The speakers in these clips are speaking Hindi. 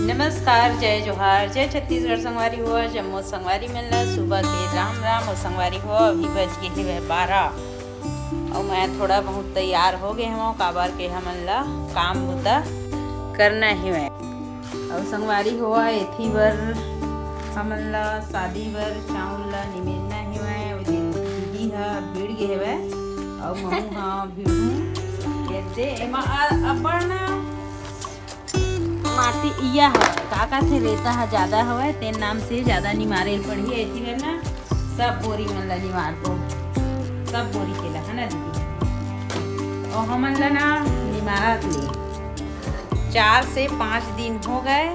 नमस्कार, जय जोहार, जय छत्तीसगढ़। संगवारी हो जम्मू संगवारी मिलना सुबह के राम राम। और संगवारी हो अभी बज गए है 12 और मैं थोड़ा बहुत तैयार हो गए हूँ काबर के हमन ला काम मुद्दा करना ही है। और संगवारी हुआ एथी बर हमन ला शादी बर चावल ला निमेलना ही है। दीदी हा भीड़ गे है और महू हाँ भीड़ू कैसे एमा अपन माटी इया है काका से रेता है ज़्यादा हवे तेन नाम से ज़्यादा निमारे पड़ी ऐसी है ना। सब बोरी मन ला निमार को सब बोरी के ला है ना दीदी। और हमन ला ना निमारत ले 4 से 5 दिन हो गए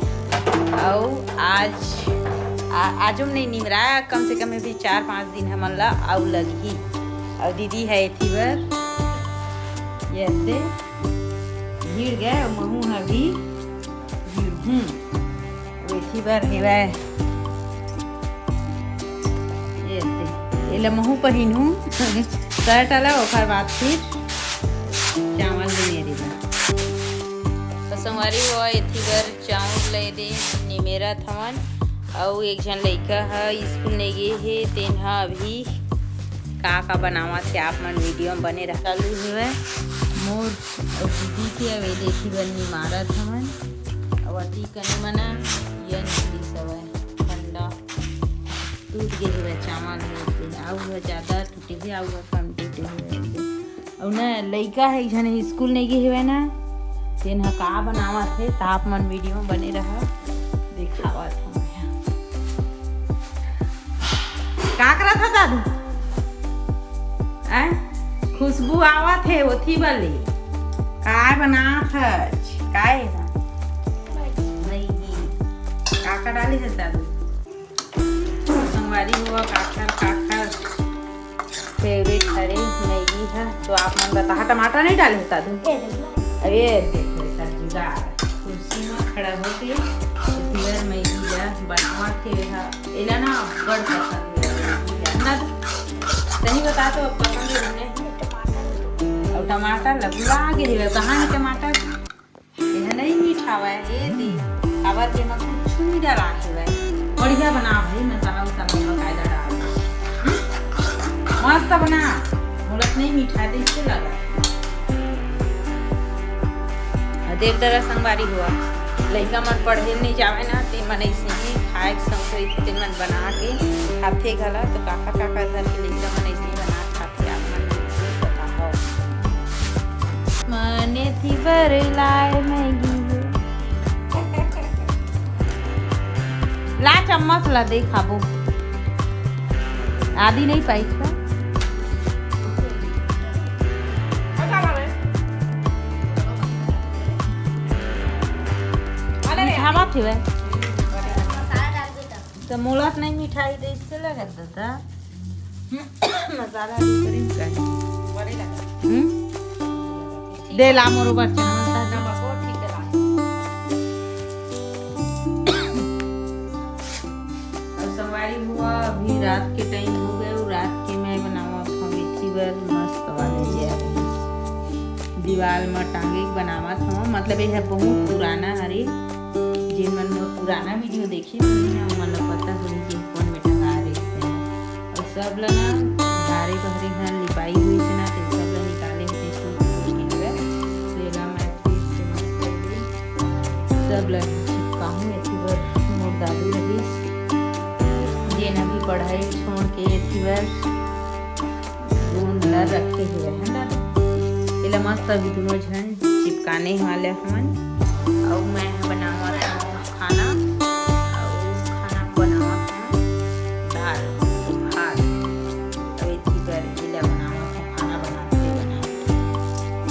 और आज नहीं निमराया। कम से कम भी 4-5 दिन हमन ला आउ लगी। और दीदी है थी बर ऐसे भीड़ गए और महू है भी वैसी बार हेवा ये महू पहिनू शर्ट अला और बाद फिर चावल दे मेरी बार संगवारी हुआ एथी बार चावल ले दे निमेरा थवन। और एक जन लड़का है स्कूल नहीं गए है तेन हा अभी का बनावा थे आप मन वीडियो में बने रखा लू हुए मोर और दीदी के वे देखी बार निमारा थवन। अवती कने मना ये निकली सवय ठंडा टूट गए हुए चावल होते आउ हुआ ज़्यादा टूटे हुए आउ हुआ कम टूटे हुए। और ना लड़का है जन स्कूल नहीं गए हुए ना तेन हा का बनावा थे ताप मन वीडियो में बने रहा दिखावा था। का करा था दादू खुशबू आवा थे ओथी वाली काय बना था काय ना काका डाली है दादू संगवारी हुआ काका फेवरेट हरे मैगी है। तो आप मन बता टमाटर नहीं डाले होता दादू। अरे देखो जुगाड़ कुर्सी में खड़ा होके फिर मैगी बनावा थे एला ना बड़ पसंद है सही बता तो पसंद है और टमाटर लगवा गिरे कहाँ है टमाटर यह नहीं मीठा हुआ है ये दी खबर के मत नहीं डाला है बढ़िया बना भाई मसाला उसाला कायदा डाल मस्त बना मुलत नहीं मीठा दे इससे लगा देख दरा संगवारी हुआ लड़का मन पढ़े नहीं जावे ना ते मन ऐसे ही खाए संग ते मन बना के खाते गला। तो काका काका घर के लड़का मन ऐसे ही बना खाते आप मन बताओ मने थी बर लाए मैगी ला चम्मच ला दे खाबो आदि नहीं पाई था मीठा थी वे तो मुलत नहीं मिठाई दे इससे लगा था मसाला दे ला मोरो बच्चा हुआ अभी रात के टाइम हो गए और रात के मैं बनावा था मस्त वाले ये दीवार में टांगे बनावा था। मतलब यह बहुत पुराना हरे जिन मन पुराना वीडियो देखी मन पता हो कौन में टंगा रहे और सब ला ना भारे बहरे घर लिपाई हुई से ना ते सब ला निकाले सब ला चिपकाऊँ ऐसी बार मोर दादू रही जेन अभी पढ़ाई छोड़ के थी बार रखे हुए हैं ना इला मस्त अभी दोनों जन चिपकाने वाले हमन। और मैं बनावा खाना और खाना बनावा दाल भात और इतनी बार इला बनावा खाना बनाते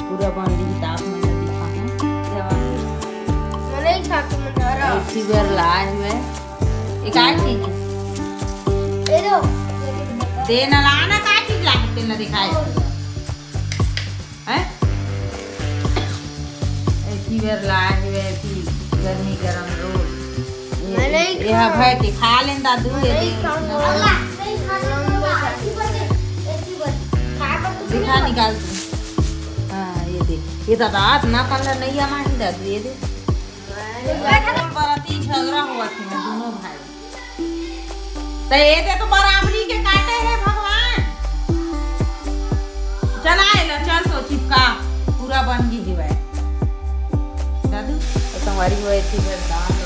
पूरा बन रही ताप में दिखा इतनी बार लाए हुए एक आए चीज दे न लाना का चीज लाके तेन दिखाई हैं ऐसी बार लाए हुए थी गर्मी गरम रोज यह भाई के खा लें दादू दिखा निकाल हाँ ये देख ये दादा ना कलर नहीं आना ही दादू ये देख की झगड़ा हुआ थी दोनों भाई। तो ये दे तो बराबरी के काटे हैं भगवान। चल आएगा, चल तो चिपका पूरा बन गई है दादू। तो संगवारी हुए थी दाल